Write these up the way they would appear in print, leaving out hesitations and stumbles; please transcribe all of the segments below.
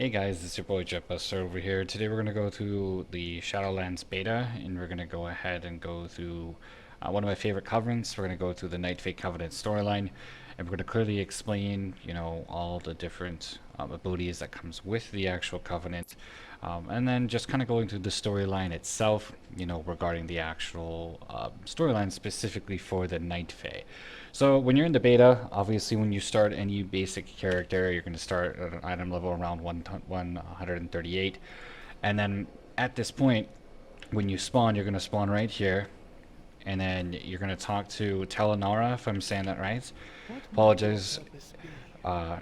Hey guys, it's your boy Jetbuster over here. Today we're going to go through the Shadowlands beta, and we're going to go ahead and go through one of my favorite covenants. We're going to go through the Night Fate Covenant storyline, and we're going to clearly explain, all the different abilities that comes with the actual covenant, and then just kind of going through the storyline itself, regarding the actual storyline specifically for the Night Fae. So when you're in the beta, obviously when you start any basic character, you're going to start at an item level around 138. And then at this point, when you spawn, you're going to spawn right here. And then you're going to talk to Telenara, if I'm saying that right. Apologize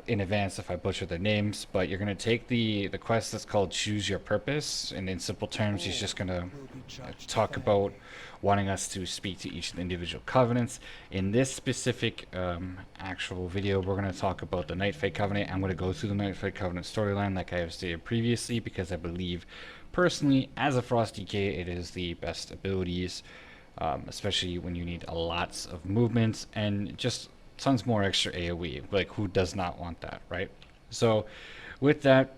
in advance if I butcher the names, but you're going to take the quest that's called Choose Your Purpose, and in simple terms he's just going to talk about wanting us to speak to each of the individual covenants. In this specific actual video, we're going to talk about the Night Fate Covenant. I'm going to go through the Night Fate Covenant storyline like I have stated previously, because I believe personally as a Frost DK it is the best abilities, especially when you need lots of movements and just tons more extra AoE. Like, who does not want that, right? So with that,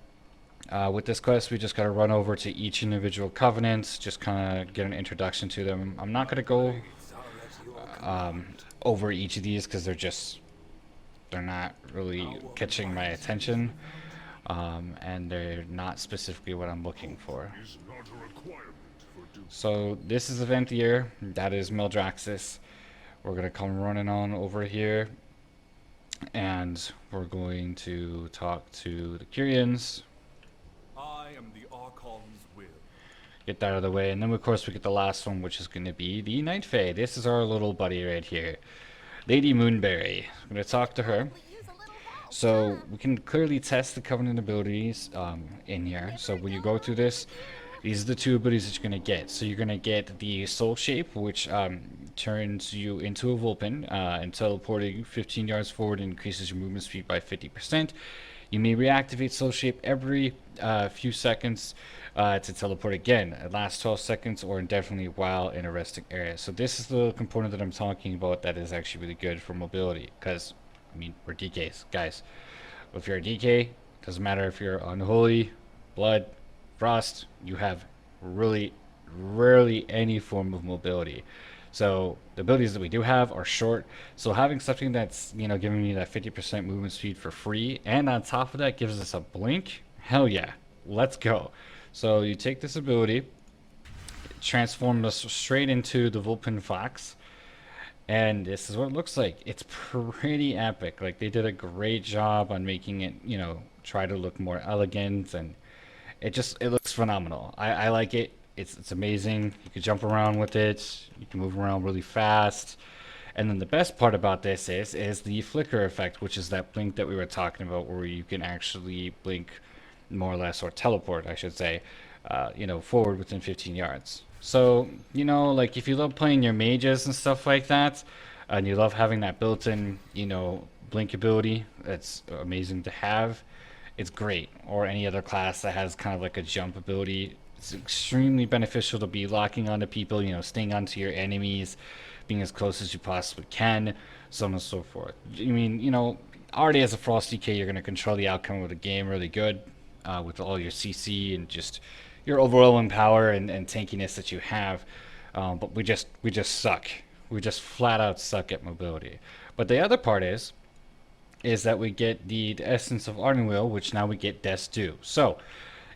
with this quest, we just got to run over to each individual covenant, just kind of get an introduction to them. I'm not going to go over each of these because they're not really catching my attention, and they're not specifically what I'm looking for. So this is Eventier, that is Meldraxis. We're going to come running on over here, and we're going to talk to the Kyrians. I am the Archon's will. Get that out of the way, and then of course we get the last one, which is going to be the Night Fae. This is our little buddy right here, Lady Moonberry. I'm going to talk to her. So we can clearly test the Covenant abilities in here. So when you go through this, these are the two abilities that you're going to get. So you're going to get the Soul Shape, which turns you into a Vulpin and teleporting 15 yards forward and increases your movement speed by 50%. You may reactivate Soul Shape every few seconds to teleport again. It lasts 12 seconds or indefinitely while in a resting area. So this is the component that I'm talking about that is actually really good for mobility, because, I mean, we're DKs, guys. If you're a DK, doesn't matter if you're Unholy, Blood, Frost, you have really rarely any form of mobility. So the abilities that we do have are short. So having something that's, giving me that 50% movement speed for free, and on top of that gives us a blink, hell yeah, let's go. So you take this ability, transform us straight into the Vulpin Fox, and this is what it looks like. It's pretty epic. Like, they did a great job on making it, try to look more elegant, and it looks phenomenal. I like it. It's amazing. You can jump around with it. You can move around really fast. And then the best part about this is the flicker effect, which is that blink that we were talking about, where you can actually blink more or less, or teleport, I should say, forward within 15 yards. So, like, if you love playing your mages and stuff like that, and you love having that built-in, blink ability, that's amazing to have. It's great. Or any other class that has kind of like a jump ability. It's extremely beneficial to be locking onto people, staying onto your enemies, being as close as you possibly can, so on and so forth. I mean, already as a Frost DK, you're going to control the outcome of the game really good with all your CC and just your overwhelming power and tankiness that you have. But we just suck. We just flat out suck at mobility. But the other part is that we get the essence of Ardenweald, which now we get Death's Due. So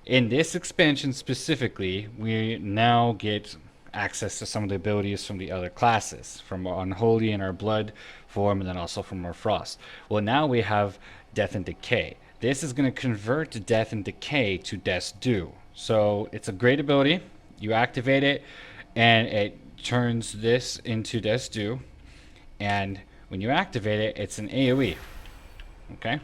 in this expansion specifically, we now get access to some of the abilities from the other classes, from our Unholy and our Blood form, and then also from our Frost. Well, now we have Death and Decay. This is going to convert Death and Decay to Death's Due. So it's a great ability. You activate it, and it turns this into Death's Due. And when you activate it, it's an AoE. Okay?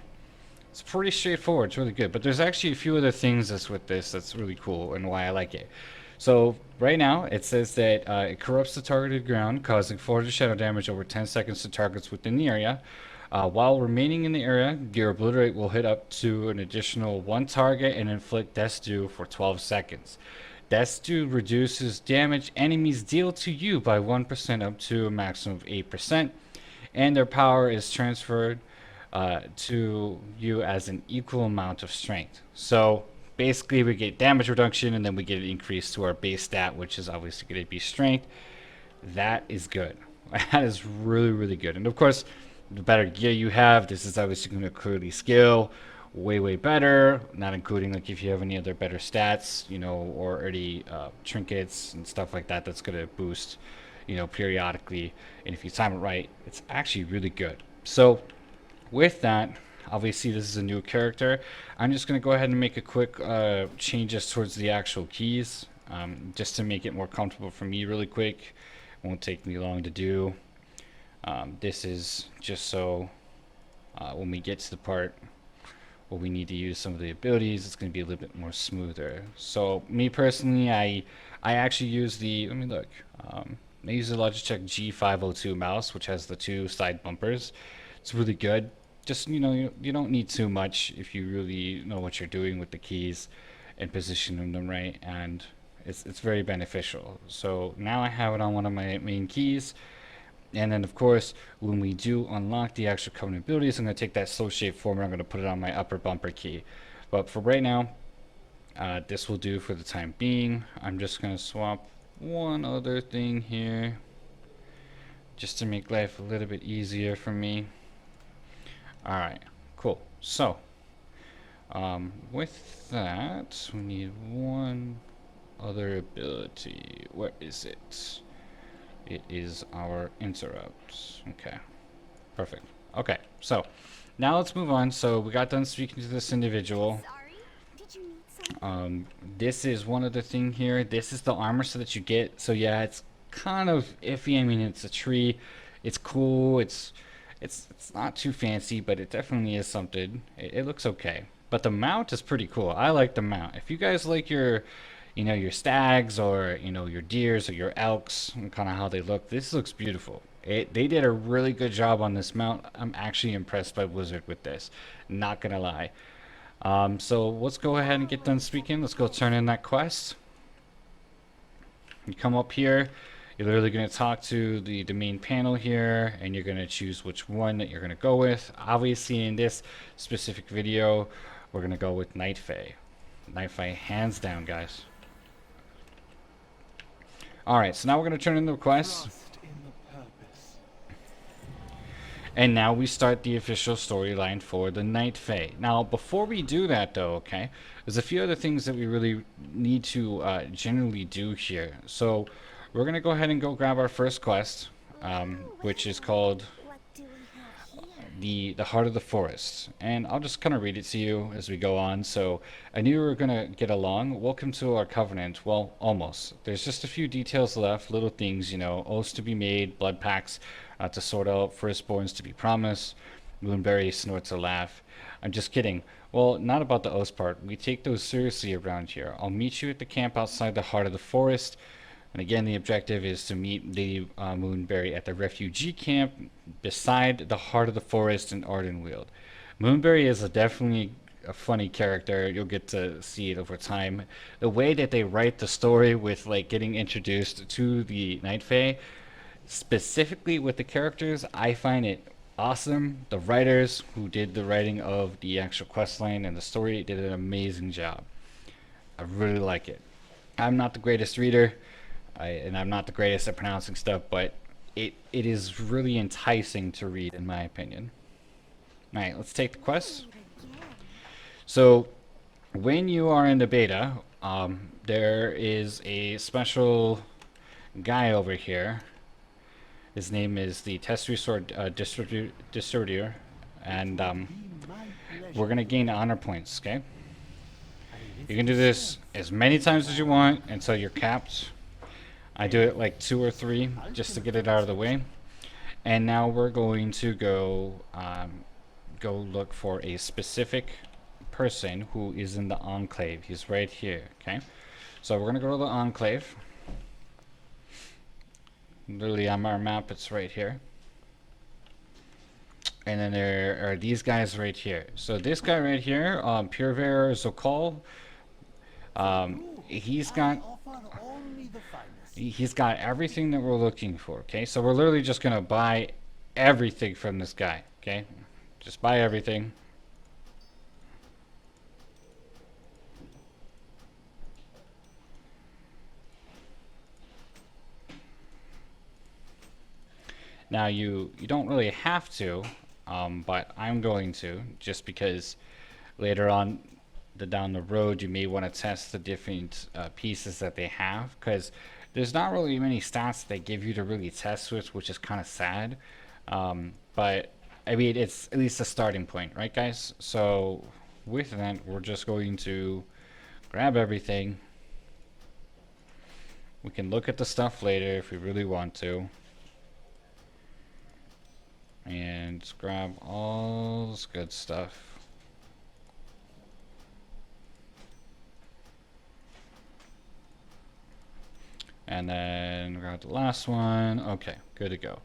It's pretty straightforward. It's really good. But there's actually a few other things that's with this that's really cool and why I like it. So right now it says that it corrupts the targeted ground, causing 400 shadow damage over 10 seconds to targets within the area. While remaining in the area, your Obliterate will hit up to an additional 1 target and inflict Death's Due for 12 seconds. Death's Due reduces damage enemies deal to you by 1% up to a maximum of 8%, and their power is transferred to you as an equal amount of strength. So basically we get damage reduction and then we get an increase to our base stat, which is obviously going to be strength. That is good. That is really, really good. And of course, the better gear you have, this is obviously going to clearly scale way, way better. Not including like if you have any other better stats, you know, or any trinkets and stuff like that. That's going to boost, you know, periodically. And if you time it right, it's actually really good. So with that, obviously this is a new character. I'm just going to go ahead and make a quick changes towards the actual keys, just to make it more comfortable for me really quick. Won't take me long to do. This is just so when we get to the part where we need to use some of the abilities, it's going to be a little bit more smoother. So me personally, I actually use the, let me look, I use the Logitech G502 mouse, which has the 2 side bumpers. It's really good. Just, you know, you don't need too much if you really know what you're doing with the keys and positioning them right, and it's very beneficial. So now I have it on one of my main keys, and then of course when we do unlock the actual covenant abilities, I'm going to take that slow shape form and I'm going to put it on my upper bumper key. But for right now, this will do for the time being. I'm just going to swap one other thing here just to make life a little bit easier for me. Alright, cool. So with that, we need one other ability. Where is it? It is our interrupt. Okay, perfect. Okay, so now let's move on. So we got done speaking to this individual. This is one other thing here. This is the armor set that you get. So yeah, it's kind of iffy. I mean, it's a tree. It's cool. It's not too fancy, but it definitely is something. It looks okay. But the mount is pretty cool. I like the mount. If you guys like your, you know, your stags or, you know, your deers or your elks and kind of how they look, this looks beautiful. They did a really good job on this mount. I'm actually impressed by Blizzard with this. Not gonna lie. So let's go ahead and get done speaking. Let's go turn in that quest. You come up here. You're literally going to talk to the main panel here, and you're going to choose which one that you're going to go with. Obviously, in this specific video, we're going to go with Night Fae. Night Fae, hands down, guys. Alright, so now we're going to turn in the request. And now we start the official storyline for the Night Fae. Now, before we do that, though, okay, there's a few other things that we really need to generally do here. So we're going to go ahead and go grab our first quest, which is called the Heart of the Forest. And I'll just kind of read it to you as we go on. So I knew we were going to get along. Welcome to our covenant. Well, almost. There's just a few details left, little things, you know, oaths to be made, blood pacts to sort out, firstborns to be promised. Moonberry snorts a laugh. I'm just kidding. Well, not about the oaths part. We take those seriously around here. I'll meet you at the camp outside the Heart of the Forest. And again, the objective is to meet Lady Moonberry at the refugee camp beside the Heart of the Forest in Ardenweald. Moonberry is definitely a funny character. You'll get to see it over time. The way that they write the story with like getting introduced to the Night Fae, specifically with the characters, I find it awesome. The writers who did the writing of the actual questline and the story did an amazing job. I really like it. I'm not the greatest reader. And I'm not the greatest at pronouncing stuff, but it is really enticing to read, in my opinion. Alright, let's take the quest. So, when you are in the beta, there is a special guy over here. His name is the Test Resource Distributor, and we're going to gain honor points, okay? You can do this as many times as you want until you're capped. I do it like 2 or 3 just to get it out of the way. And now we're going to go look for a specific person who is in the Enclave. He's right here, okay? So we're going to go to the Enclave. Literally on our map, it's right here. And then there are these guys right here. So this guy right here, Purveyor Zokol, he's got everything that we're looking for, okay? So we're literally just going to buy everything from this guy, okay? Just buy everything. Now you don't really have to, but I'm going to, just because later on down the road you may want to test the different pieces that they have, because there's not really many stats they give you to really test with, which is kind of sad. But I mean, it's at least a starting point, right, guys? So with that, we're just going to grab everything. We can look at the stuff later if we really want to. And grab all this good stuff. And then grab the last one. Okay, good to go.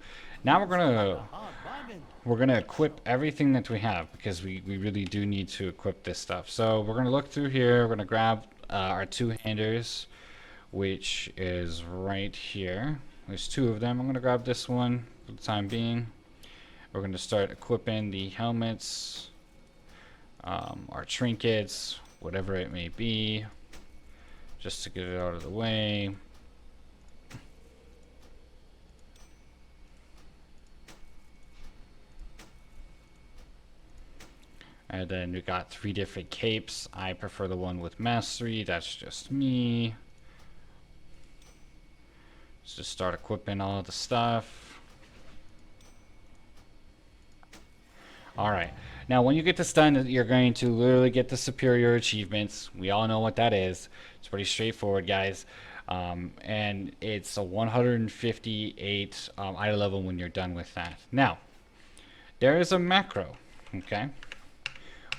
Now we're gonna equip everything that we have, because we really do need to equip this stuff. So we're gonna look through here. We're gonna grab our two-handers, which is right here. There's two of them. I'm gonna grab this one for the time being. We're going to start equipping the helmets, our trinkets, whatever it may be, just to get it out of the way. And then we got 3 different capes. I prefer the one with mastery. That's just me. Let's just start equipping all the stuff. Alright, now when you get this done, you're going to literally get the superior achievements. We all know what that is. It's pretty straightforward, guys. And it's a 158 item level when you're done with that. Now, there is a macro, okay,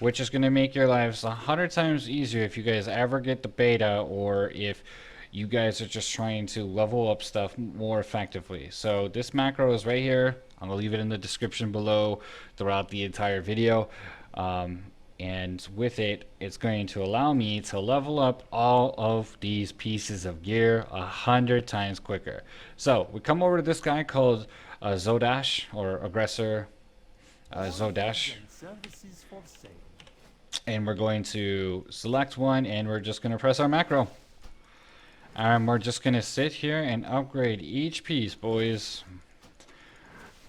which is going to make your lives 100 times easier if you guys ever get the beta, or if you guys are just trying to level up stuff more effectively. So this macro is right here. I'm gonna leave it in the description below throughout the entire video. And with it, it's going to allow me to level up all of these pieces of gear 100 times quicker. So we come over to this guy called Zodash, or Aggressor Zodash. And we're going to select one, and we're just gonna press our macro. And we're just gonna sit here and upgrade each piece, boys.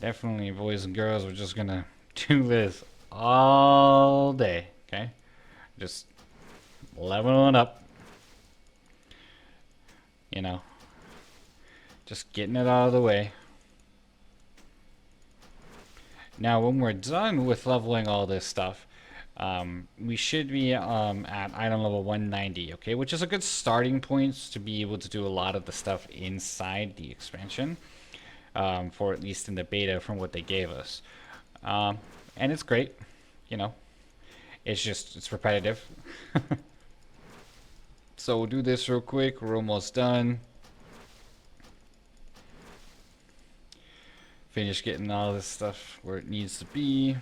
Definitely, boys and girls, we're just gonna do this all day, okay? Just leveling up. You know, just getting it out of the way. Now, when we're done with leveling all this stuff, we should be at item level 190, okay, which is a good starting point to be able to do a lot of the stuff inside the expansion, for at least in the beta from what they gave us. And it's great, you know, it's repetitive. So we'll do this real quick. We're almost done. Finish getting all this stuff where it needs to be.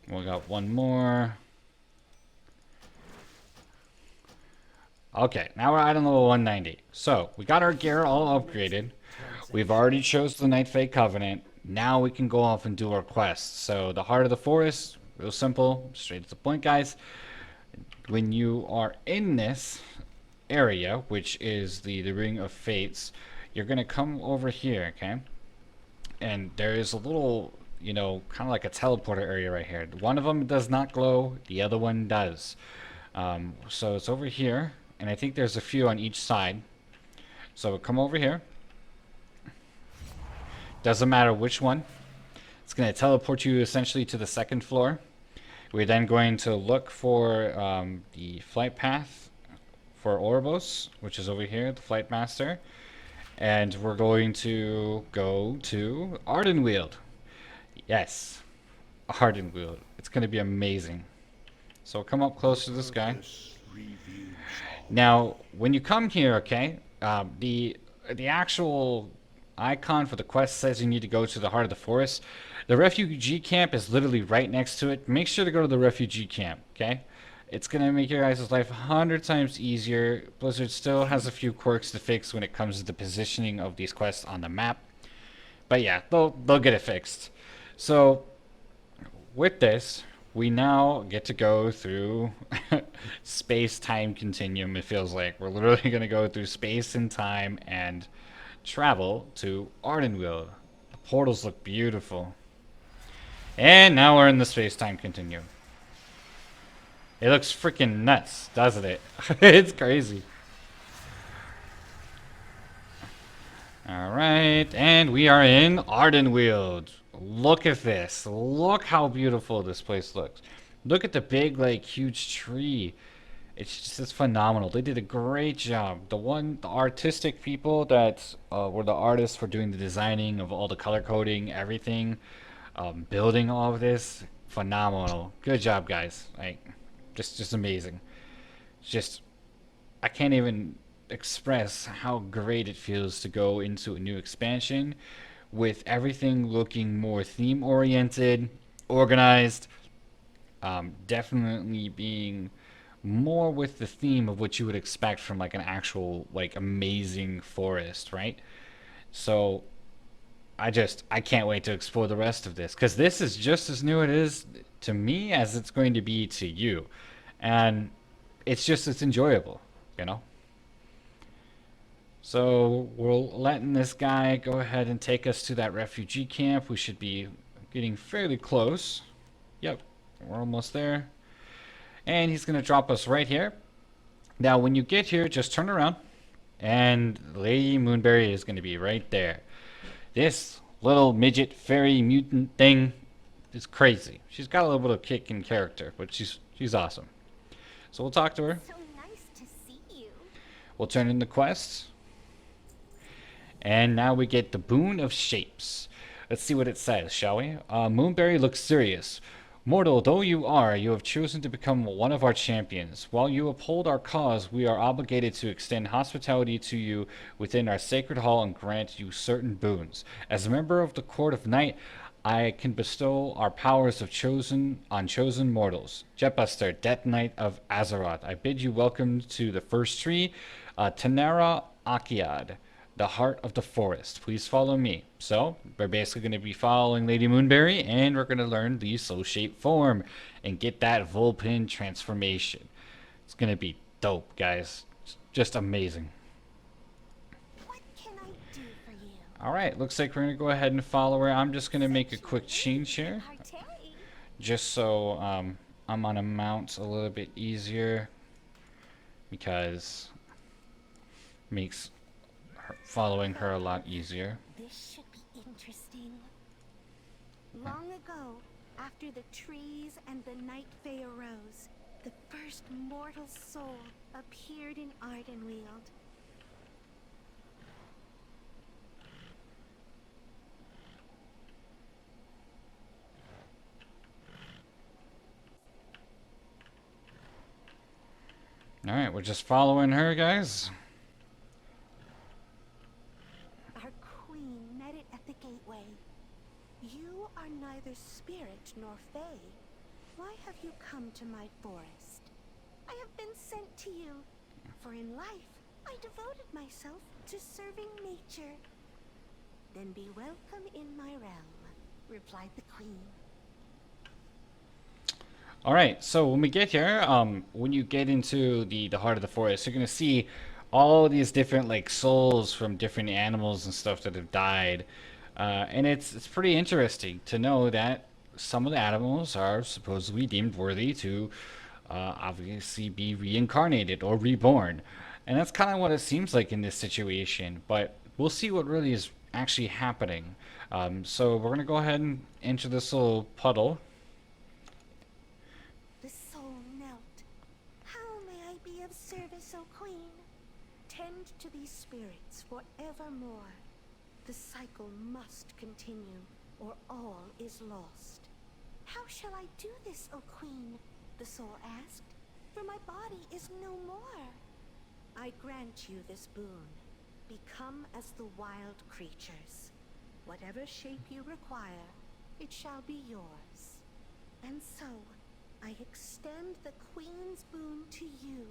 We got one more. Okay, now we're at item level 190. So we got our gear all upgraded. We've already chose the Night Fae Covenant. Now we can go off and do our quests. So the Heart of the Forest, real simple, straight to the point, guys. When you are in this area, which is the Ring of Fates, you're gonna come over here, okay? And there is a little, you know, kind of like a teleporter area right here. One of them does not glow, the other one does. So it's over here, and I think there's a few on each side. So come over here. Doesn't matter which one. It's going to teleport you essentially to the second floor. We're then going to look for the flight path for Oribos, which is over here, the Flight Master. And we're going to go to Ardenweald. Yes, Ardenweald. It's going to be amazing. So come up close to this guy. Now, when you come here, okay, the actual icon for the quest says you need to go to the Heart of the Forest. The refugee camp is literally right next to it. Make sure to go to the refugee camp, okay? It's gonna make your guys' life 100 times easier. Blizzard still has a few quirks to fix when it comes to the positioning of these quests on the map. But yeah, they'll get it fixed. So with this, we now get to go through space-time continuum. It feels like we're literally gonna go through space and time and travel to Ardenweald. The portals look beautiful. And now we're in the space-time continuum. It looks freaking nuts, doesn't it? It's crazy. Alright, and we are in Ardenweald. Look at this. Look how beautiful this place looks. Look at the big, like, huge tree. It's phenomenal. They did a great job. The artistic people that were the artists for doing the designing of all the color coding, everything, building all of this, phenomenal. Good job, guys. Like, just amazing. Just I can't even express how great it feels to go into a new expansion with everything looking more theme oriented, organized, definitely being more with the theme of what you would expect from like an actual like amazing forest, right? So I can't wait to explore the rest of this because this is just as new it is to me as it's going to be to you, and it's enjoyable, you know. So we're letting this guy go ahead and take us to that refugee camp. We should be getting fairly close. Yep, we're almost there. And he's going to drop us right here. Now, when you get here, just turn around, and Lady Moonberry is going to be right there. This little midget fairy mutant thing is crazy. She's got a little bit of kick in character, but she's awesome. So we'll talk to her. So nice to see you. We'll turn in the quests. And now we get the Boon of Shapes. Let's see what it says, shall we? Moonberry looks serious. Mortal though you are, you have chosen to become one of our champions. While you uphold our cause, we are obligated to extend hospitality to you within our sacred hall and grant you certain boons. As a member of the Court of Night, I can bestow our powers of chosen on chosen mortals. Jetbuster, Death Knight of Azeroth, I bid you welcome to the first tree, Tanara Akiad, the heart of the forest. Please follow me. So we're basically going to be following Lady Moonberry, and we're going to learn the soul shape form and get that Vulpin transformation. It's going to be dope, guys. It's just amazing. What can I do for you? All right, looks like we're going to go ahead and follow her. I'm just going to make a quick change here, just so I'm on a mount a little bit easier, because it makes following her a lot easier. This should be interesting. Long ago, after the trees and the night fae arose, the first mortal soul appeared in Ardenweald. All right, we're just following her, guys. Our queen met it at the gateway. You are neither spirit nor fae. Why have you come to my forest? I have been sent to you, for in life I devoted myself to serving nature. Then be welcome in my realm, replied the queen. All right, so when we get here, when you get into the heart of the forest, you're gonna see all these different like souls from different animals and stuff that have died, and it's pretty interesting to know that some of the animals are supposedly deemed worthy to obviously be reincarnated or reborn, and that's kind of what it seems like in this situation. But we'll see what really is actually happening. So we're gonna go ahead and enter this little puddle. The soul knelt. How may I be of service, O queen? Tend to these spirits forevermore. The cycle must continue, or all is lost. How shall I do this, O queen? The soul asked, for my body is no more. I grant you this boon. Become as the wild creatures. Whatever shape you require, it shall be yours. And so, I extend the Queen's boon to you.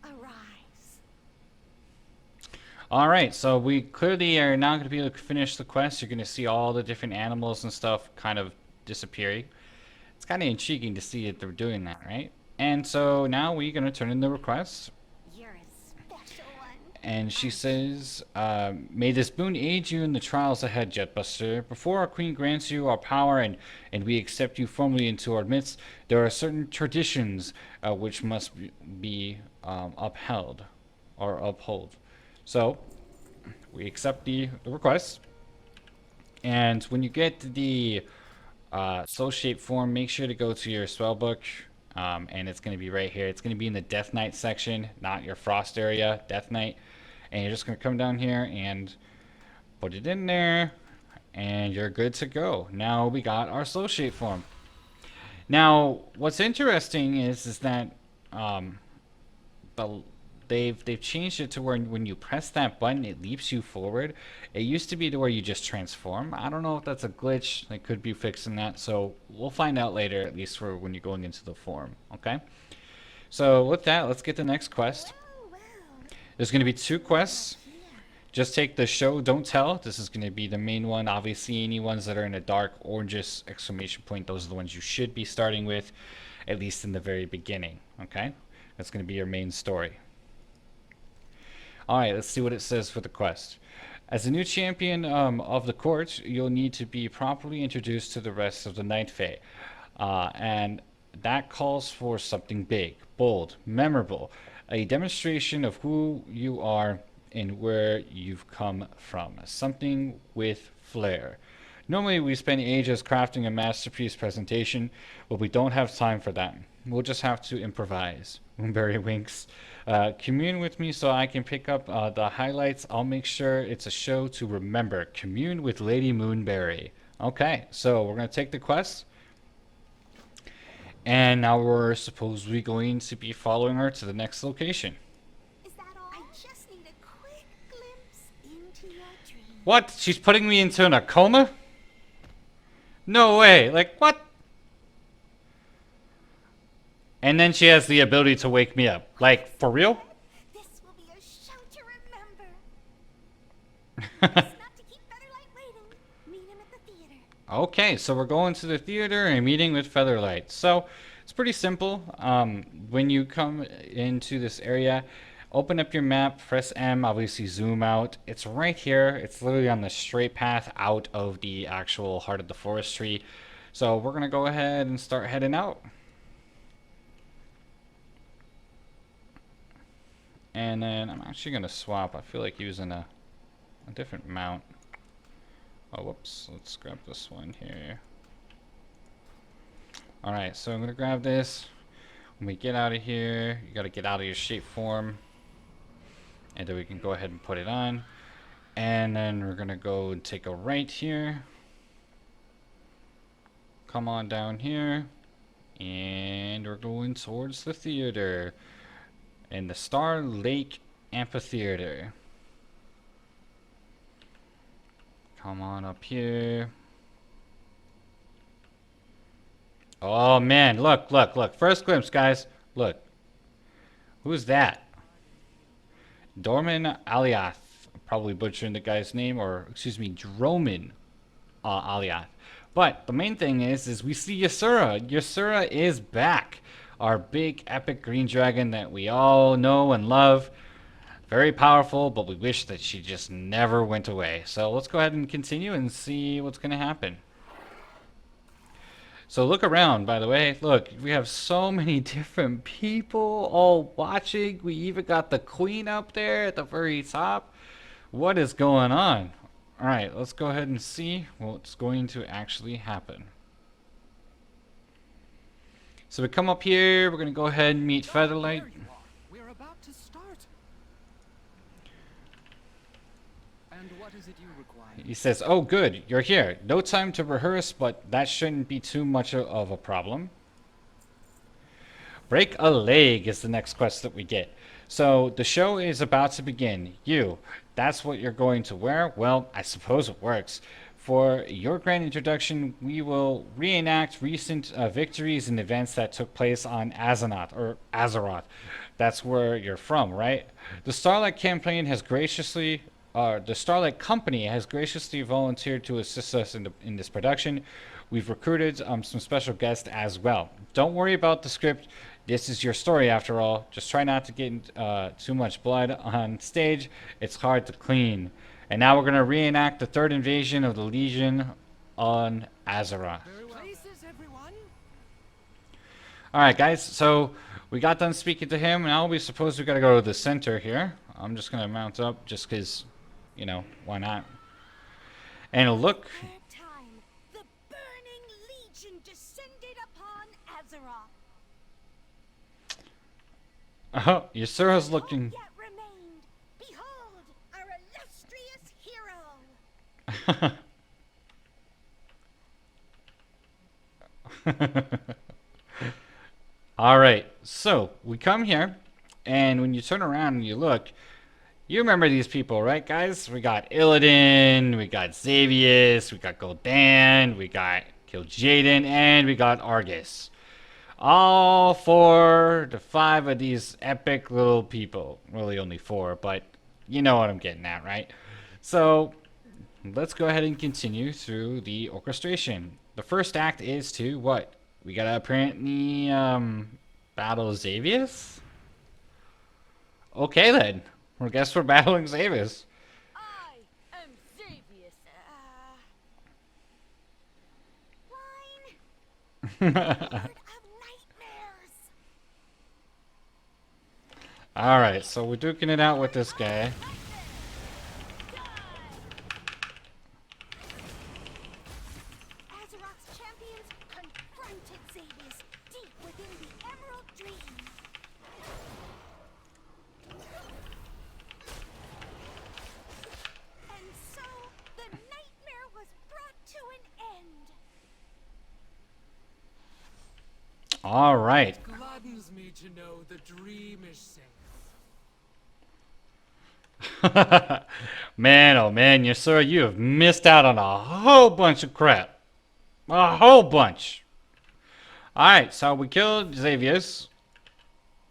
Arise. Alright, so we clearly are not going to be able to finish the quest. You're going to see all the different animals and stuff kind of disappearing. It's kind of intriguing to see that they're doing that, right? And so now we're going to turn in the request. You're a special one. And she says, may this boon aid you in the trials ahead, Jetbuster. Before our queen grants you our power and we accept you formally into our midst, there are certain traditions which must be upheld or uphold. So, we accept the request. And when you get the associate form, make sure to go to your spellbook. And it's going to be right here. It's going to be in the Death Knight section, not your Frost area, Death Knight. And you're just going to come down here and put it in there. And you're good to go. Now we got our associate form. Now, what's interesting is that they've changed it to where when you press that button, it leaps you forward. It used to be to where you just transform. I don't know if that's a glitch. They could be fixing that. So we'll find out later, at least for when you're going into the form. Okay? So with that, let's get the next quest. There's going to be 2 quests. Just take the show, don't tell. This is going to be the main one. Obviously, any ones that are in a dark orangish exclamation point, those are the ones you should be starting with, at least in the very beginning. Okay? That's going to be your main story. Alright, let's see what it says for the quest. As a new champion of the court, you'll need to be properly introduced to the rest of the Night Fae. And that calls for something big, bold, memorable. A demonstration of who you are and where you've come from. Something with flair. Normally we spend ages crafting a masterpiece presentation, but we don't have time for that. We'll just have to improvise. Moonberry winks. Commune with me so I can pick up the highlights. I'll make sure it's a show to remember. Commune with Lady Moonberry. Okay, so we're going to take the quest. And now we're supposedly going to be following her to the next location. Is that all? I just need a quick glimpse into your dream. What? She's putting me into a coma? No way. Like, what? And then she has the ability to wake me up. Like, for real? This will be a show to remember. Best not to keep Featherlight waiting. Meet him at the theater. Okay, so we're going to the theater and meeting with Featherlight. So, it's pretty simple. When you come into this area, open up your map, press M, obviously zoom out. It's right here. It's literally on the straight path out of the actual heart of the forest tree. So, we're going to go ahead and start heading out. And then I'm actually going to swap. I feel like using a different mount. Oh, whoops. Let's grab this one here. Alright, so I'm going to grab this. When we get out of here, you got to get out of your shape form. And then we can go ahead and put it on. And then we're going to go and take a right here. Come on down here. And we're going towards the theater. In the Star Lake Amphitheater. Come on up here. Oh man, look, look, look. First glimpse, guys. Look. Who's that? Dorman Aliath. Probably butchering the guy's name, or excuse me, Droman Aliath. But the main thing is we see Ysura. Ysura is back. Our big epic green dragon that we all know and love. Very powerful, but we wish that she just never went away. So let's go ahead and continue and see what's going to happen. So look around, by the way. Look, we have so many different people all watching. We even got the queen up there at the very top. What is going on? Alright, let's go ahead and see what's going to actually happen. So we come up here, we're going to go ahead and meet Featherlight. There you are. We're about to start. And what is it you require? He says, oh good, you're here. No time to rehearse, but that shouldn't be too much of a problem. Break a leg is the next quest that we get. So the show is about to begin. That's what you're going to wear? Well, I suppose it works. For your grand introduction, we will reenact recent victories and events that took place on Azeroth. That's where you're from, right? The Starlight campaign has graciously, the Starlight Company has graciously volunteered to assist us in this production. We've recruited some special guests as well. Don't worry about the script. This is your story after all. Just try not to get too much blood on stage. It's hard to clean. And now we're going to reenact the third invasion of the Legion on Azeroth. Places, everyone. Alright guys, so we got done speaking to him. Now we suppose we got to go to the center here. I'm just going to mount up just because, you know, why not? And look. Third time, the burning legion descended upon Azeroth. Oh, Yasura's looking. Yet remained. Behold, our illustrious hero. Alright, so we come here, and when you turn around and you look, you remember these people, right, guys? We got Illidan, we got Xavius, we got Gul'dan, we got Kil'jaeden, and we got Argus. All 4 to 5 of these epic little people. Really only 4, but you know what I'm getting at, right? So let's go ahead and continue through the orchestration. The first act is to what? We gotta apparently battle Xavius? Okay then. I guess we're battling Xavius. I am Xavius. Line. Lord of nightmares. Alright, so we're duking it out with this guy. Azeroth's champions confronted Xavius deep within the Emerald Dream. And so the nightmare was brought to an end. Alright. Gladdens me to know the dream is safe. Man, oh man, yes sir, you have missed out on a whole bunch of crap. A whole bunch. Alright, so we killed Xavius.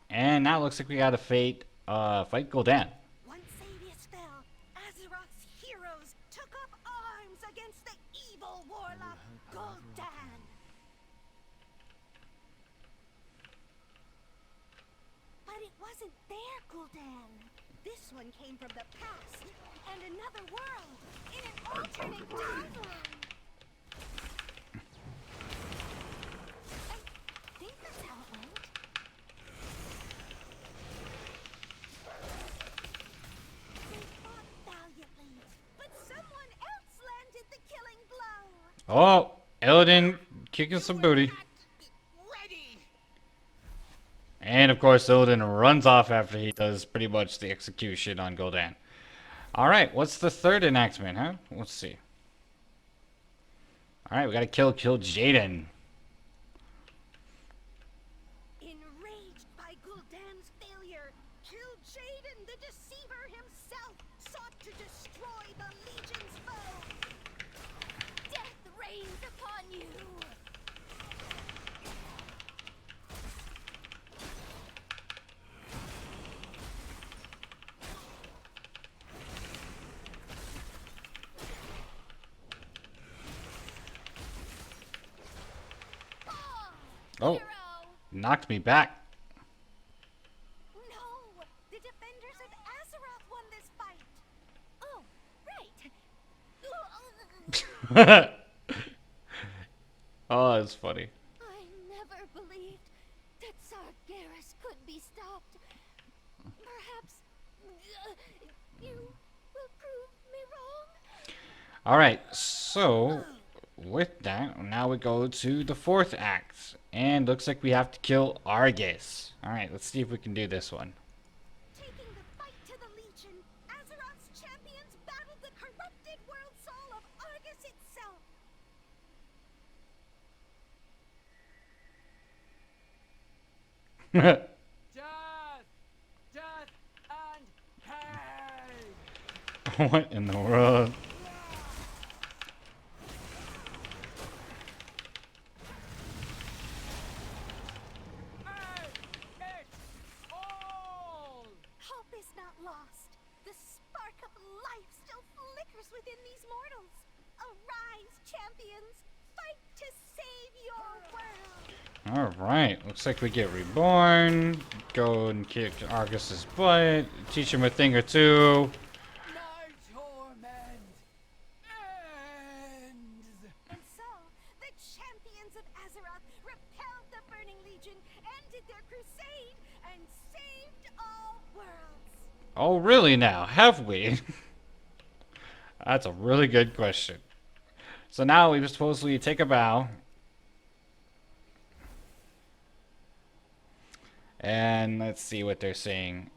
And now it looks like we gotta fight Gul'dan. Once Xavius fell, Azeroth's heroes took up arms against the evil warlock Gul'dan. But it wasn't their Gul'dan. This one came from the past and another world in an alternate timeline. I think that's how it went. They fought valiantly, but someone else landed the killing blow. Oh, Illidan kicking some booty. Ready. And of course, Illidan runs off after he does pretty much the execution on Gul'dan. Alright, what's the third enactment, huh? Let's see. Alright, we gotta kill Kil'jaeden. Enraged by Gul'dan's failure, Kil'jaeden the Deceiver himself sought to destroy the Legion's foe. Death rains upon you. Oh, Hero! knocked me back. No! The defenders of Azeroth won this fight! Oh, right! Oh, that's funny. I never believed that Sargeras could be stopped. Perhaps you will prove me wrong? Alright, so with that, now we go to the fourth act. And looks like we have to kill Argus. Alright, let's see if we can do this one. Taking the fight to the Legion, Azeroth's champions battled the corrupted world soul of Argus itself. Death! Death and hate! What in the world? within these mortals. Arise, champions! Fight to save your world! Alright, looks like we get reborn. Go and kick Argus's butt. Teach him a thing or two. My torment ends. And so, the champions of Azeroth repelled the Burning Legion, ended their crusade, and saved all worlds. Oh, really now? Have we? That's a really good question. So now we supposedly take a bow. And let's see what they're saying.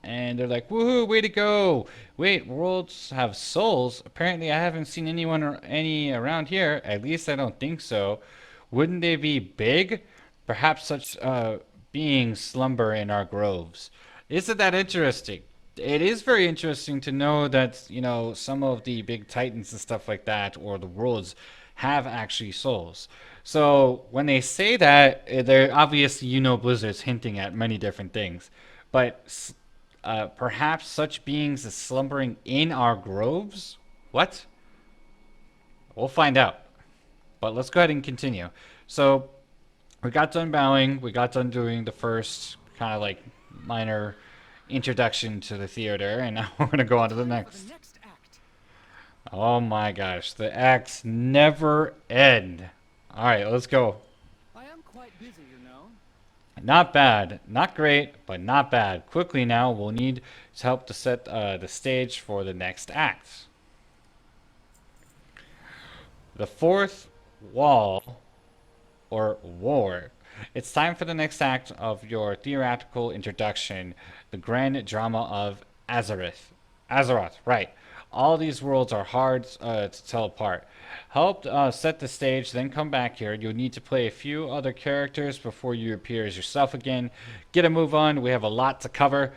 And they're like, woohoo, way to go. Wait, worlds have souls? Apparently I haven't seen anyone or any around here. At least I don't think so. Wouldn't they be big? Perhaps such beings slumber in our groves. Isn't that interesting? It is very interesting to know that, you know, some of the big titans and stuff like that, or the worlds, have actually souls. So when they say that, they're obviously, you know, Blizzard's hinting at many different things. But perhaps such beings as slumbering in our groves? What? We'll find out. But let's go ahead and continue. So we got done bowing. We got done doing the first kind of like minor introduction to the theater, and now we're gonna go on to the next. Act. Oh my gosh, the acts never end. All right, let's go. I am quite busy, you know. Not bad, not great, but not bad. Quickly now, we'll need to help to set the stage for the next act. The fourth wall, or war. It's time for the next act of your theoretical introduction, the grand drama of Azeroth. Azeroth, right. All these worlds are hard to tell apart. Help set the stage, then come back here. You'll need to play a few other characters before you appear as yourself again. Get a move on. We have a lot to cover.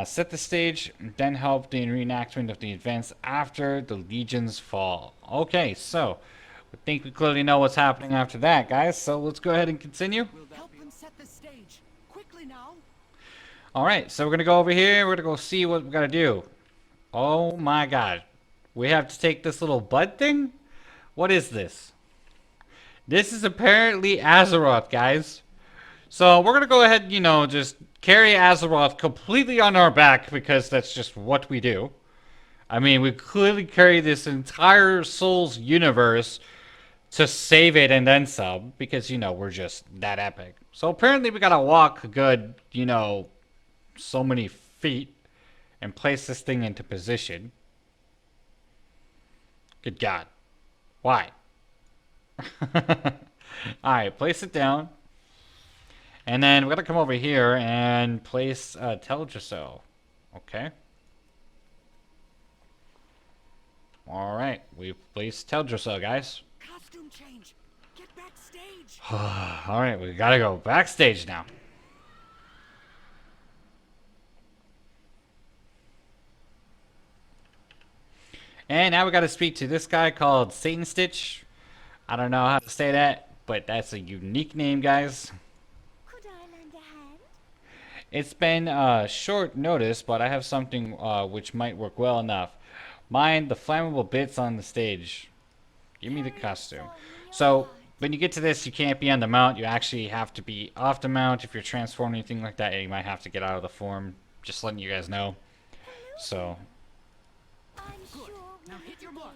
Set the stage, then help the reenactment of the events after the legions fall. Okay, so I think we clearly know what's happening after that, guys. So let's go ahead and continue. Help them set the stage. Quickly now. Alright, so we're going to go over here. We're going to go see what we got to do. Oh my god. We have to take this little bud thing? What is this? This is apparently Azeroth, guys. So we're going to go ahead, you know, just carry Azeroth completely on our back because that's just what we do. I mean, we clearly carry this entire Souls universe to save it and then some because, you know, we're just that epic. So apparently we got to walk a good, you know, so many feet and place this thing into position. Good God. Why? Alright, place it down. And then we're going to come over here and place Teldrassil. Okay. Alright, we've placed Teldrassil, guys. Costume change. Get backstage. Alright, we got to go backstage now. And now we got to speak to this guy called Satan Stitch. I don't know how to say that, but that's a unique name, guys. Could I lend a hand? It's been short notice, but I have something which might work well enough. Mind the flammable bits on the stage. Give me the costume. So when you get to this, you can't be on the mount. You actually have to be off the mount. If you're transforming anything like that, you might have to get out of the form. Just letting you guys know. So... I'm sure Now hit your mark.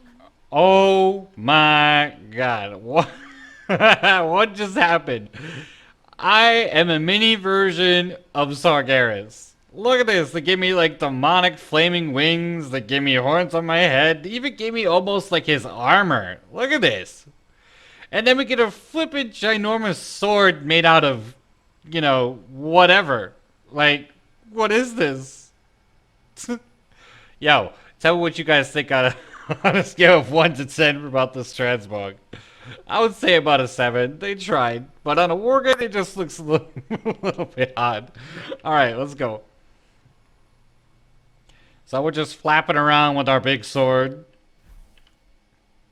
oh my god. What what just happened? I am a mini version of Sargeras. Look at this. They give me like demonic flaming wings. They give me horns on my head. They even gave me almost like his armor. Look at this. And then we get a flippin' ginormous sword made out of, you know, whatever. Like, what is this? Yo, tell me what you guys think on a scale of 1 to 10 about this transmog. I would say about a 7. They tried. But on a Wargun, it just looks a little bit odd. Alright, let's go. So we're just flapping around with our big sword.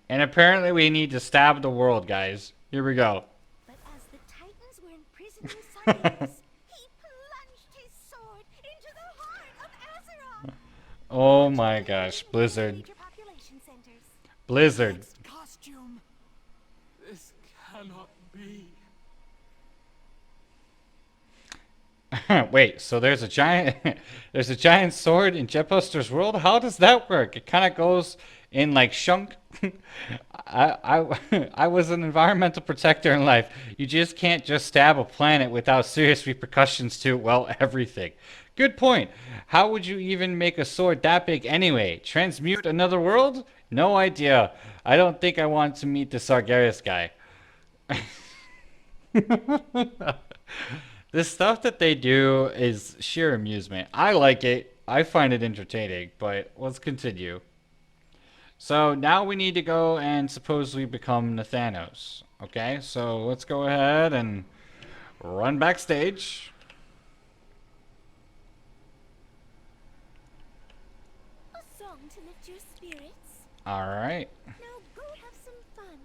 And apparently we need to stab the world, guys. Here we go. But as the Titans were imprisoning Sargeras, he plunged his sword into the heart of Azeroth. Oh my gosh, Blizzard. Major population center. Blizzard. Next costume. This cannot be. Wait, so there's a giant there's a giant sword in Jetbuster's world? How does that work? It kind of goes in like shunk. I was an environmental protector in life. You just can't just stab a planet without serious repercussions to, well, everything. Good point. How would you even make a sword that big anyway? Transmute another world? No idea. I don't think I want to meet the Sargeras guy. The stuff that they do is sheer amusement. I like it. I find it entertaining, but let's continue. So now we need to go and supposedly become Nathanos. Okay, so let's go ahead and run backstage. A song to lift your spirits. Alright. Now go have some fun.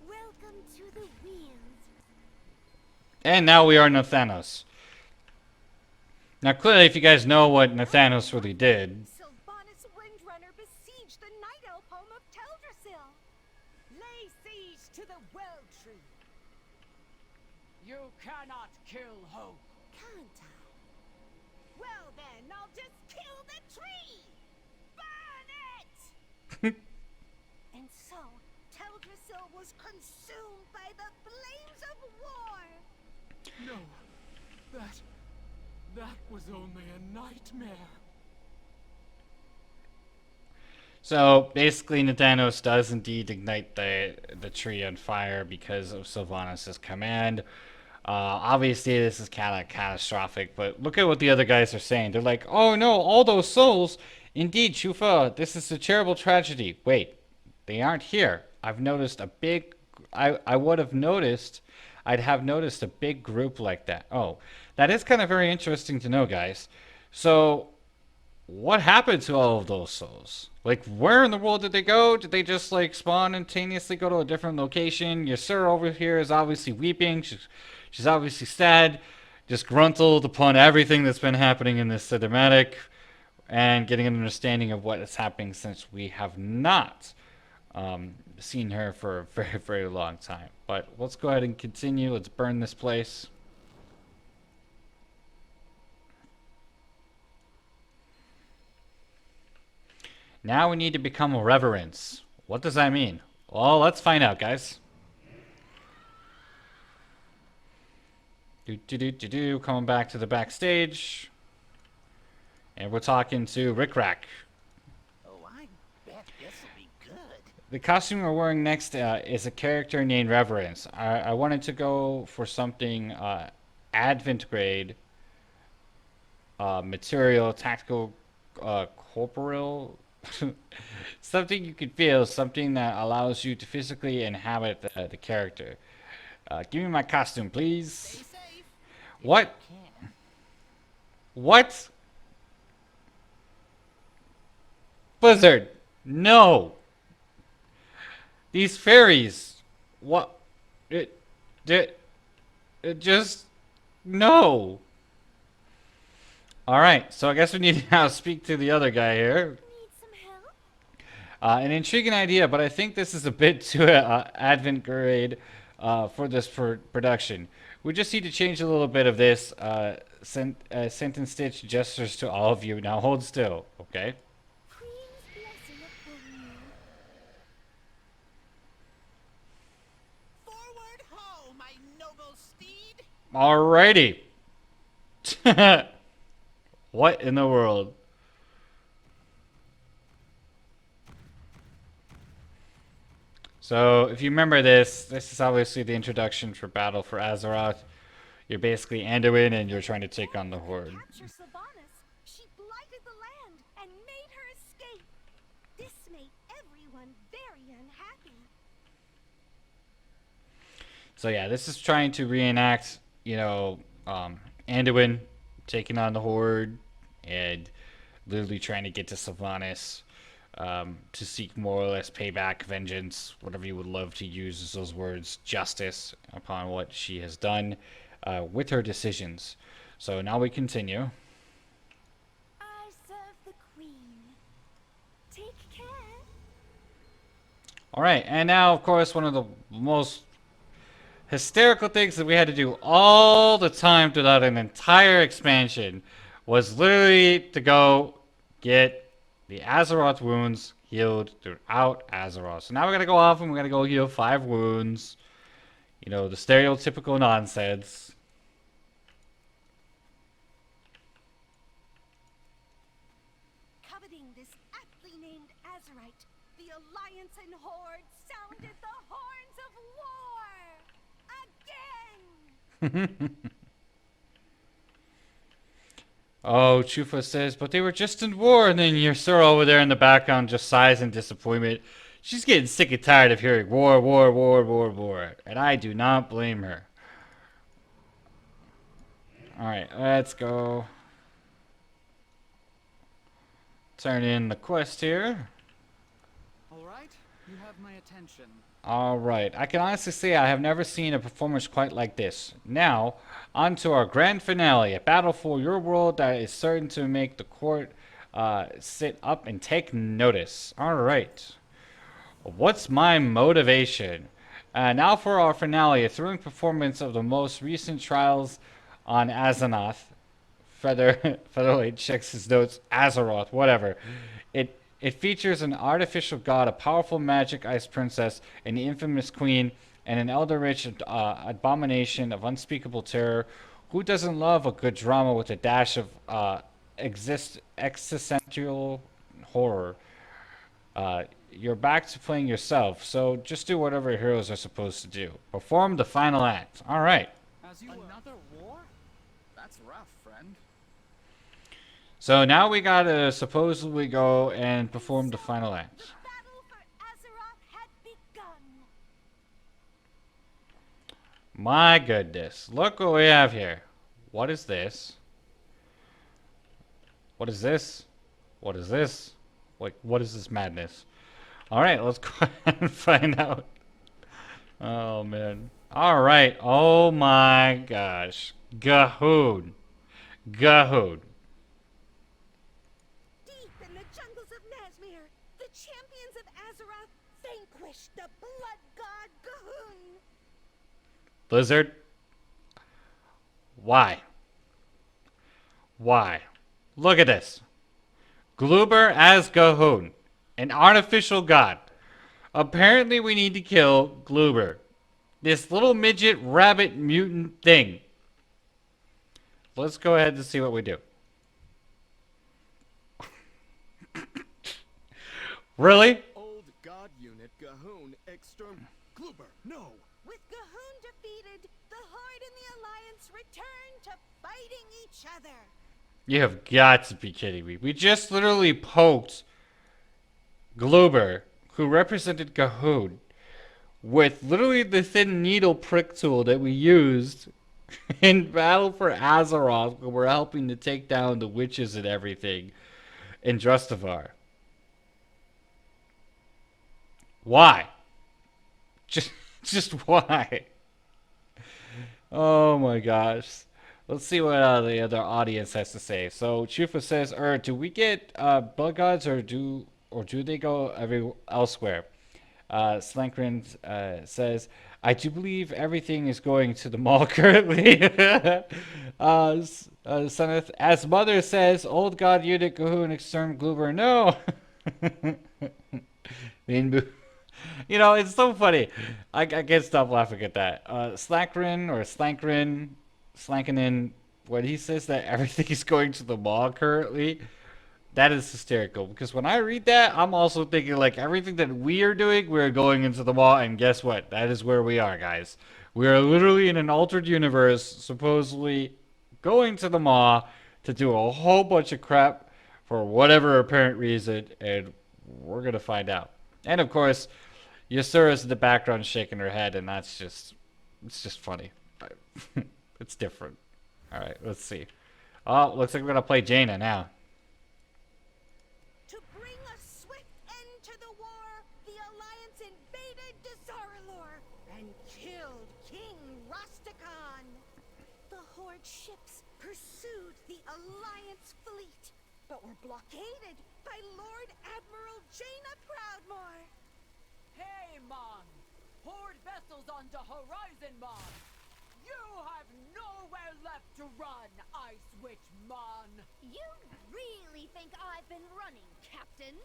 Welcome to the Wheels. And now we are Nathanos. Now clearly if you guys know what Nathanos really did, Sylvanas Windrunner besieged the Night Elf home of Teldrassil. Lay siege to the Well Tree. You cannot kill hope. Can't I? Well then, I'll just kill the tree. Burn it! And so, Teldrassil was consumed by the flames of war. No, that was only a nightmare. so basically Nathanos does indeed ignite the tree on fire because of Sylvanas' command. Obviously this is kind of catastrophic, but look at what the other guys are saying. They're like, oh no, all those souls. Indeed, Shufa, this is a terrible tragedy. Wait, they aren't here. I've noticed a big... I would have noticed... I'd have noticed a big group like that. Oh, that is kind of very interesting to know, guys. So, what happened to all of those souls? Like, where in the world did they go? Did they just, like, spontaneously go to a different location? Ysera over here is obviously weeping. She's obviously sad. Disgruntled upon everything that's been happening in this cinematic. And getting an understanding of what is happening since we have not seen her for a very, very long time. But let's go ahead and continue. Let's burn this place. Now we need to become a reverence. What does that mean? Well, let's find out, guys. Coming back to the backstage. And we're talking to Rick Rack. Oh, I bet this'll be good. The costume we're wearing next is a character named Reverence. I wanted to go for something Advent grade material, tactical, corporeal, something you can feel, something that allows you to physically inhabit the character. Give me my costume, please. Stay safe. What? Can. What? Blizzard, no. These fairies, what? It just, no. All right, so I guess we need to now speak to the other guy here. Need some help? An intriguing idea, but I think this is a bit too Advent grade for this production. We just need to change a little bit of this sentence stitch gestures to all of you. Now hold still, okay? Queen's blessing upon you. Forward ho, my noble steed. Alrighty. What in the world? So, if you remember this is obviously the introduction for Battle for Azeroth. You're basically Anduin and you're trying to take on the Horde. Capture Sylvanas. She blighted the land and made her escape. This made everyone very unhappy. So yeah, this is trying to reenact, you know, Anduin taking on the Horde and literally trying to get to Sylvanas to seek more or less payback, vengeance, whatever you would love to use as those words, justice upon what she has done with her decisions. So now we continue. I serve the Queen. Take care. Alright, and now, of course, one of the most hysterical things that we had to do all the time throughout an entire expansion was literally to go get the Azeroth wounds healed throughout Azeroth. So now we're going to go off and we're going to go heal 5 wounds. You know, the stereotypical nonsense. Coveting this aptly named Azerite, the Alliance and Horde sounded the horns of war! Again! Oh, Chufa says, but they were just in war. And then Ysura over there in the background just sighs in disappointment. She's getting sick and tired of hearing war, war, war, war, war. And I do not blame her. Alright, let's go. Turn in the quest here. Alright, you have my attention. Alright, I can honestly say I have never seen a performance quite like this. Now, on to our grand finale, a battle for your world that is certain to make the court sit up and take notice. Alright, what's my motivation? Now for our finale, a thrilling performance of the most recent trials on Azanoth. Featherweight checks his notes, Azeroth, whatever. It features an artificial god, a powerful magic ice princess, an infamous queen, and an elder-rich abomination of unspeakable terror. Who doesn't love a good drama with a dash of existential horror? You're back to playing yourself, so just do whatever heroes are supposed to do. Perform the final act. All right. As you Another war? That's rough, friend. So now we gotta supposedly go and perform the final act. The battle for Azeroth had begun. My goodness. Look what we have here. What is this? What is this? What is this? Like, what is this madness? Alright, let's go ahead and find out. Oh, man. Alright. Oh, my gosh. Gahood. Gahood. Deep in the jungles of Nazmir, the champions of Azeroth vanquished the blood god Gahoon. Blizzard? Why? Why? Look at this. Gloober as Gahoon, an artificial god. Apparently we need to kill Gloober. This little midget rabbit mutant thing. Let's go ahead and see what we do. Really? Old god unit Gahoon exterm Gloober. No. With Gahoon defeated, the Horde and the Alliance returned to fighting each other. You have got to be kidding me. We just literally poked Gloober, who represented Gahoon, with literally the thin needle prick tool that we used in Battle for Azeroth when we're helping to take down the witches and everything in Drustavar. Why? Just why? Oh my gosh. Let's see what the other audience has to say. So Chufa says, do we get blood gods or do they go elsewhere? Slankrin says, I do believe everything is going to the mall currently. Seneth, as Mother says, old god unit Gahoon exterm Gloober. No. You know, it's so funny. I can't stop laughing at that. Slankinin, when he says that everything is going to the mall currently, that is hysterical. Because when I read that, I'm also thinking like everything that we are doing, we're going into the mall. And guess what? That is where we are, guys. We are literally in an altered universe, supposedly going to the mall to do a whole bunch of crap for whatever apparent reason. And we're going to find out. And of course, Ysura's in the background shaking her head, and it's just funny. It's different. All right, let's see. Oh, looks like we're gonna play Jaina now. To bring a swift end to the war, the Alliance invaded Dazaralor and killed King Rastakhan. The Horde ships pursued the Alliance fleet, but were blockaded by Lord Admiral Jaina Proudmoore. Hey, vessels on the horizon, Mon. You have nowhere left to run, Ice Witch Mon. You really think I've been running, Captain?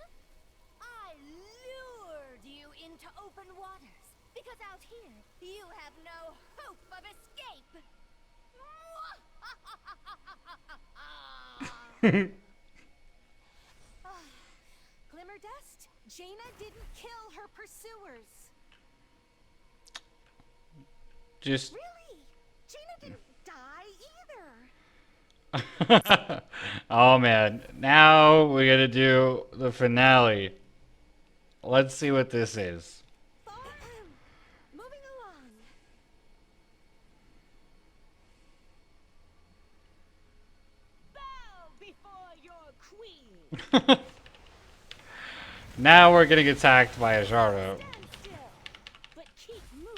I lured you into open waters, because out here, you have no hope of escape. Glimmer Dust, Jaina didn't kill her pursuers. Just Really? Jaina didn't die either. oh man, now we're gonna do the finale. Let's see what this is. Moving along. Bow before your queen. Now we're getting attacked by a Jaro. Stand still, but keep moving.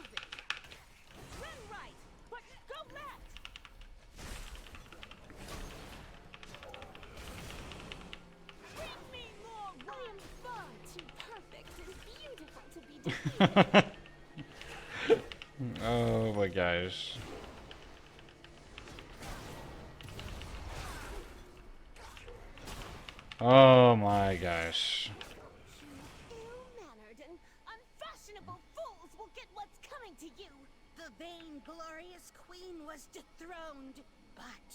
Run right, but go left. Bring me more I am run. far too perfect and beautiful to be defeated. Oh my gosh. Oh my gosh. Ill-mannered and unfashionable fools will get what's coming to you. The vainglorious queen was dethroned, but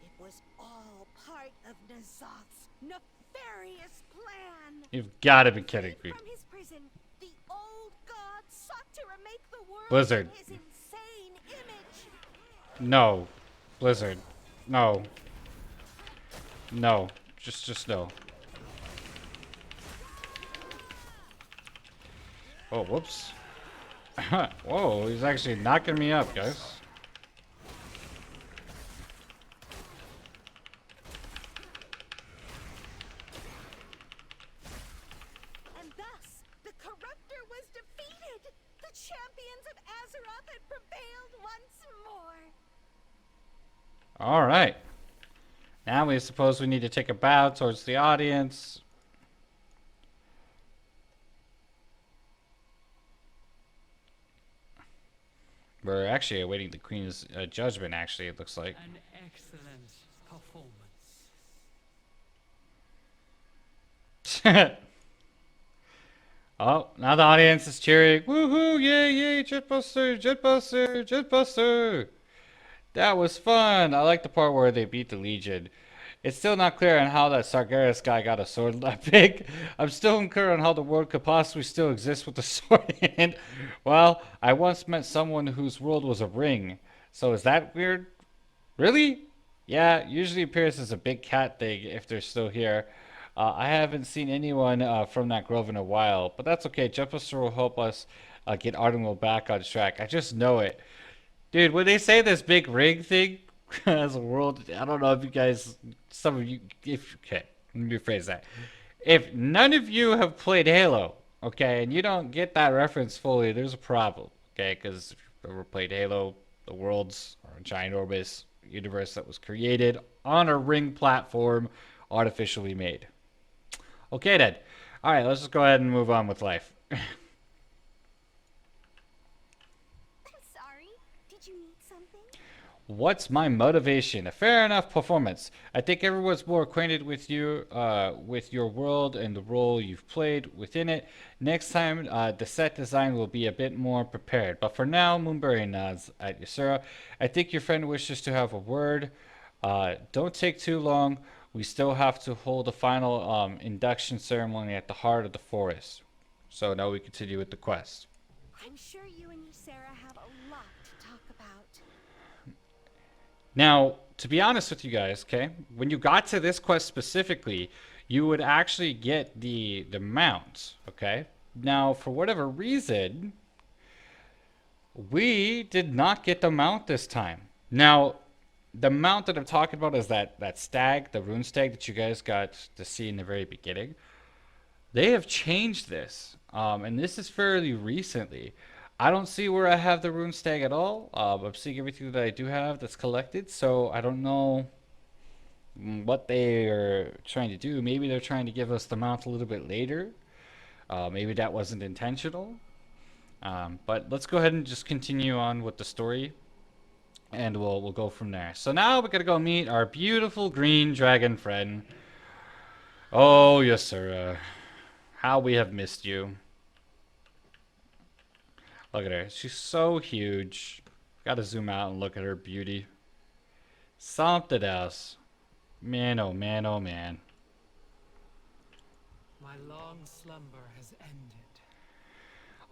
it was all part of N'Zoth's nefarious plan. You've got to be kidding me. From his prison, the old god sought to remake the world Blizzard. in his insane image. No. Blizzard. No. No. Just no. Oh, whoops. Whoa, he's actually knocking me up, guys. And thus, the corruptor was defeated. The champions of Azeroth had prevailed once more. Alright. Now we suppose we need to take a bow towards the audience. We're actually awaiting the Queen's judgment, actually, it looks like. An excellent performance. Oh, now the audience is cheering. Woohoo! Yay, yay! Jetbuster! Jetbuster! Jetbuster! That was fun! I like the part where they beat the Legion. It's still not clear on how that Sargeras guy got a sword that big. I'm still unclear on how the world could possibly still exist with the sword in it. Well, I once met someone whose world was a ring. So is that weird? Really? Yeah, usually appears as a big cat thing if they're still here. I haven't seen anyone from that grove in a while, but that's okay. Jetbuster will help us get Ardenweald back on track. I just know it. Dude, when they say this big ring thing as a world, I don't know if you guys, some of you, okay, let me rephrase that. If none of you have played Halo, okay, and you don't get that reference fully, there's a problem, okay, because if you've ever played Halo, the worlds are a ginormous universe that was created on a ring platform, artificially made. Okay then. Alright, let's just go ahead and move on with life. I'm sorry. Did you need something? What's my motivation? A fair enough performance. I think everyone's more acquainted with you, with your world and the role you've played within it. Next time, the set design will be a bit more prepared. But for now, Moonberry nods at Ysera. I think your friend wishes to have a word. Don't take too long. We still have to hold a final induction ceremony at the heart of the forest. So now we continue with the quest. I'm sure you and Ysera have a lot to talk about. Now, to be honest with you guys, okay, when you got to this quest specifically, you would actually get the mount, okay? Now, for whatever reason, we did not get the mount this time. Now, the mount that I'm talking about is that stag, the rune stag that you guys got to see in the very beginning. They have changed this, and this is fairly recently. I don't see where I have the rune stag at all. I'm seeing everything that I do have that's collected, so I don't know what they are trying to do. Maybe they're trying to give us the mount a little bit later. Maybe that wasn't intentional. But let's go ahead and just continue on with the story, and we'll go from there. So now we gotta go meet our beautiful green dragon friend. Oh yes, sir. How we have missed you. Look at her. She's so huge. Gotta zoom out and look at her beauty. Something else. Man, oh man, oh man. My long slumber has ended.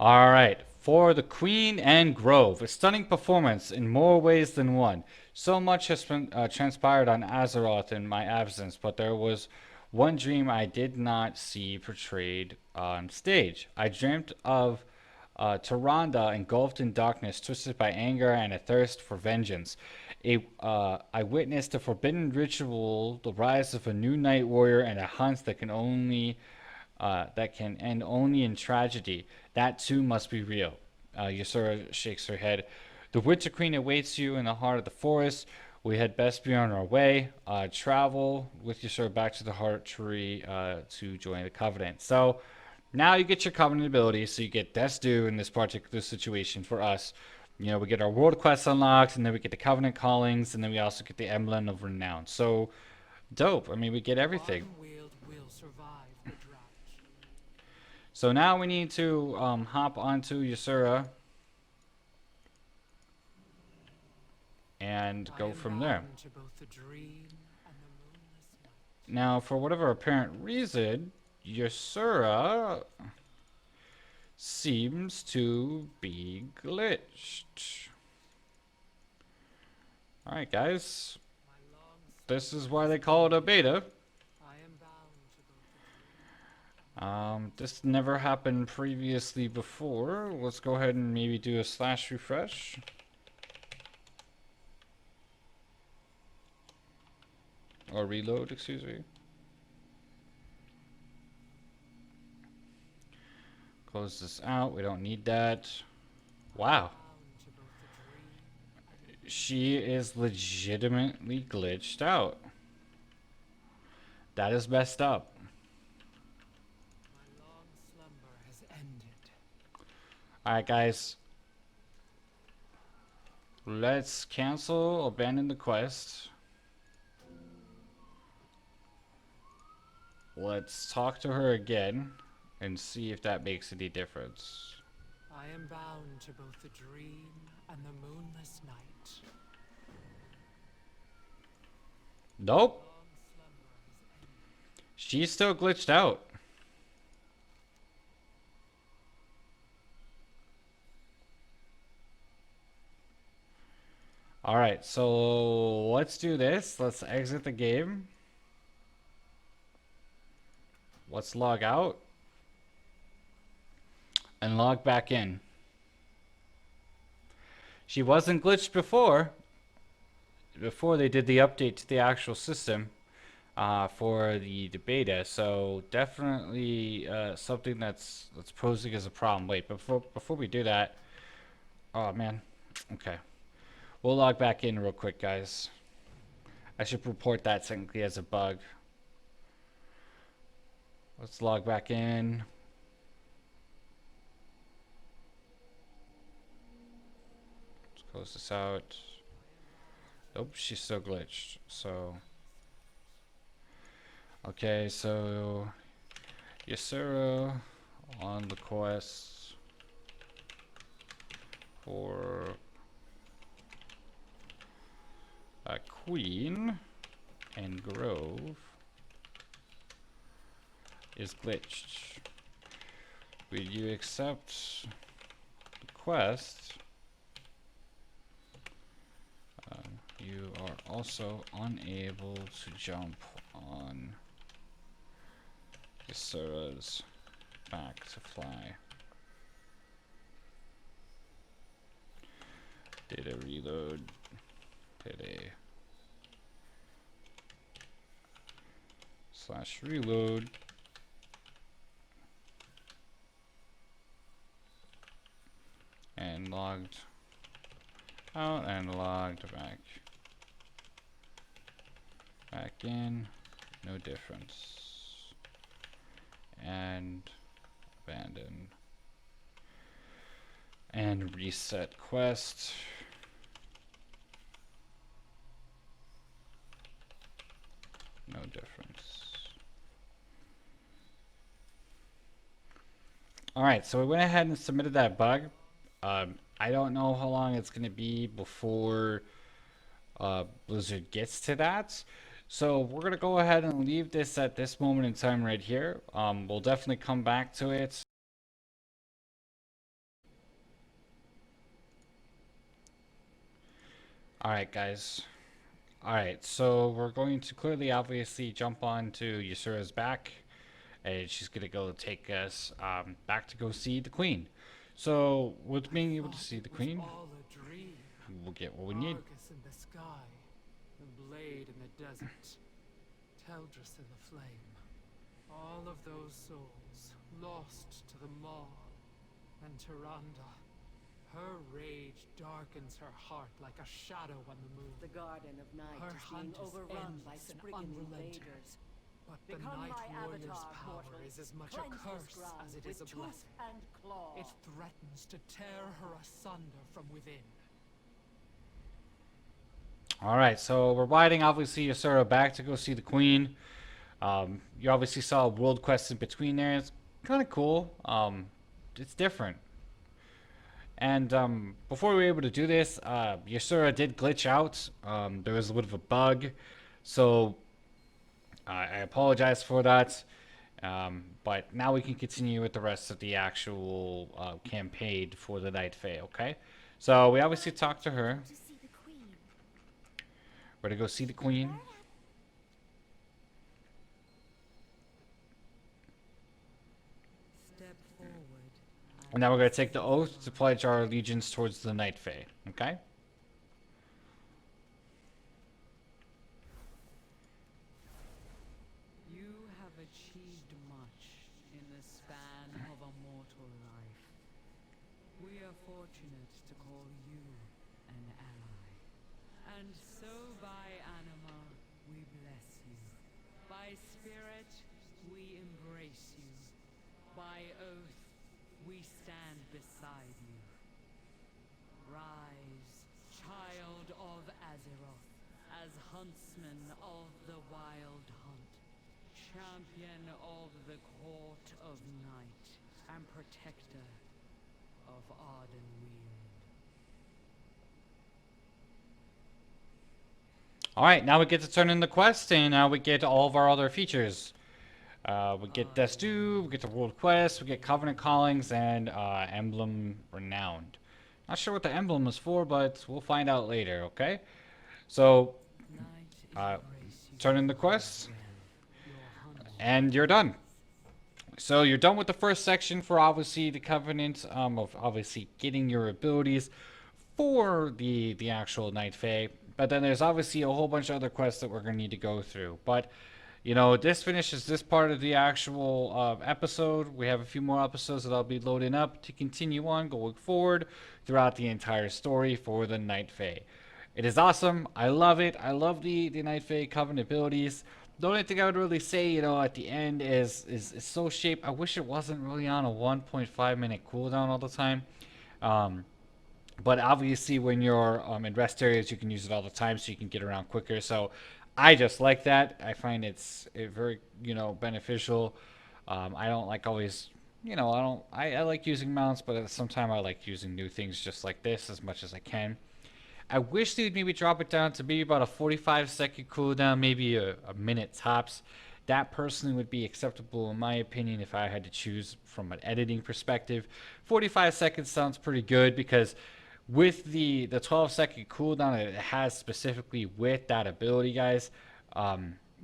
Alright, for the Queen and Grove. A stunning performance in more ways than one. So much has been transpired on Azeroth in my absence, but there was one dream I did not see portrayed on stage. I dreamt of Tyrande engulfed in darkness, twisted by anger and a thirst for vengeance. I witnessed a forbidden ritual, the rise of a new night warrior, and a hunt that can end only in tragedy. That too must be real. Ysera shakes her head. The Witcher Queen awaits you in the heart of the forest. We had best be on our way. Travel with Ysera back to the Heart Tree to join the Covenant. So now you get your Covenant ability, so you get Death's Due in this particular situation for us. You know, we get our world quests unlocked, and then we get the Covenant callings, and then we also get the Emblem of Renown. So dope. I mean, we get everything. Ardenweald will survive the drought. So now we need to hop onto Ysera and I go am from there. bound to both the dream and the moonless night. Now, for whatever apparent reason, Ysera seems to be glitched. Alright, guys. My long This is why they call it a beta. I am bound to both the dream. This never happened previously before. Let's go ahead and maybe do a slash refresh. Or reload, excuse me. Close this out. We don't need that. Wow. Bound to both the dream. She is legitimately glitched out. That is messed up. My long slumber has ended. Alright, guys. Let's cancel, abandon the quest. Let's talk to her again and see if that makes any difference. I am bound to both the dream and the moonless night. Nope. Long slumber has ended. She's still glitched out. Alright, so let's do this. Let's exit the game. Let's log out. And log back in. She wasn't glitched before they did the update to the actual system for the beta. So definitely something that's posing as a problem. Wait, before we do that, oh man, okay, we'll log back in real quick, guys. I should report that technically as a bug. Let's log back in. Let's close this out. Nope, she's still glitched. So, okay, so Ysera on the quest for a Queen and Grove is glitched. Will you accept the quest? You are also unable to jump on Ysera's back to fly. Did a reload. Did a slash reload. And logged out and logged back. Back in, no difference. And abandon. And reset quest. No difference. Alright, so we went ahead and submitted that bug. I don't know how long it's going to be before Blizzard gets to that. So we're going to go ahead and leave this at this moment in time right here. We'll definitely come back to it. Alright guys. Alright, so we're going to clearly obviously jump on to Ysera's back. And she's going to go take us back to go see the Queen. So with being able to see the Queen, All a dream. we'll get what we need. Argus in the sky, the blade in the desert, Teldris in the flame. All of those souls lost to the maw. And Tyrande, her rage darkens her heart like a shadow on the moon. The Garden of Night Her is hunt being is overrun by endless and brigand unrelenting. invaders. But the Become Night my Warrior's avatar, power mortal. is as much a Cleanse this curse ground as it with is a tooth blessing. and claw. It threatens to tear her asunder from within. Alright, so we're riding obviously Ysera back to go see the Queen. You obviously saw a world quest in between there. It's kind of cool. It's different. And before we were able to do this, Ysera did glitch out. There was a bit of a bug. So I apologize for that. But now we can continue with the rest of the actual campaign for the Night Fae, okay? So we obviously talked to her. To see the Queen. We're to go see the Queen. Step forward. And now we're going to take the oath to pledge our allegiance towards the Night Fae, okay? You have achieved much in the span of a mortal life. We are fortunate to call you an ally. And so by anima, we bless you. By spirit, we embrace you. By oath, we stand beside you. Rise, child of Azeroth, as huntsman of the wild hunt, champion of the court of night, and protector of Ardenweald. Alright, now we get to turn in the quest, and now we get all of our other features. We get Destu, we get the World Quest, we get Covenant Callings, and Emblem Renowned. Not sure what the emblem is for, but we'll find out later, okay? So, turn in the quest, and you're done. So you're done with the first section for obviously the Covenant, of obviously getting your abilities for the actual Night Fae. But then there's obviously a whole bunch of other quests that we're going to need to go through. But, you know, this finishes this part of the actual episode. We have a few more episodes that I'll be loading up to continue on going forward throughout the entire story for the Night Fae. It is awesome. I love it. I love the Night Fae Covenant abilities. The only thing I would really say, you know, at the end is so shaped. I wish it wasn't really on a 1.5 minute cooldown all the time. But obviously when you're in rest areas, you can use it all the time so you can get around quicker. So I just like that. I find it's very, you know, beneficial. I don't like always, you know, I like using mounts, but at the same time I like using new things just like this as much as I can. I wish they'd maybe drop it down to maybe about a 45-second cooldown, maybe a minute tops. That personally would be acceptable in my opinion if I had to choose from an editing perspective. 45 seconds sounds pretty good because with the 12-second cooldown it has specifically with that ability, guys,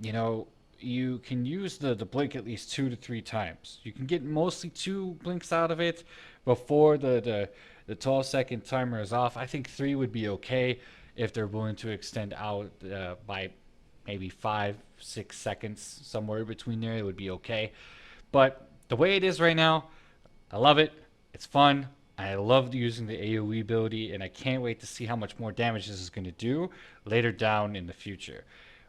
you know, you can use the blink at least 2 to 3 times. You can get mostly 2 blinks out of it before the 12-second timer is off. I think 3 would be okay if they're willing to extend out by maybe 5-6 seconds, somewhere between there. It would be okay. But the way it is right now, I love it. It's fun. I love using the AoE ability, and I can't wait to see how much more damage this is going to do later down in the future.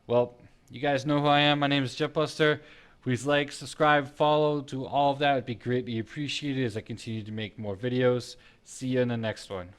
Well, you guys know who I am. My name is Jetbuster. Please like, subscribe, follow, do all of that. It'd be greatly appreciated as I continue to make more videos. See you in the next one.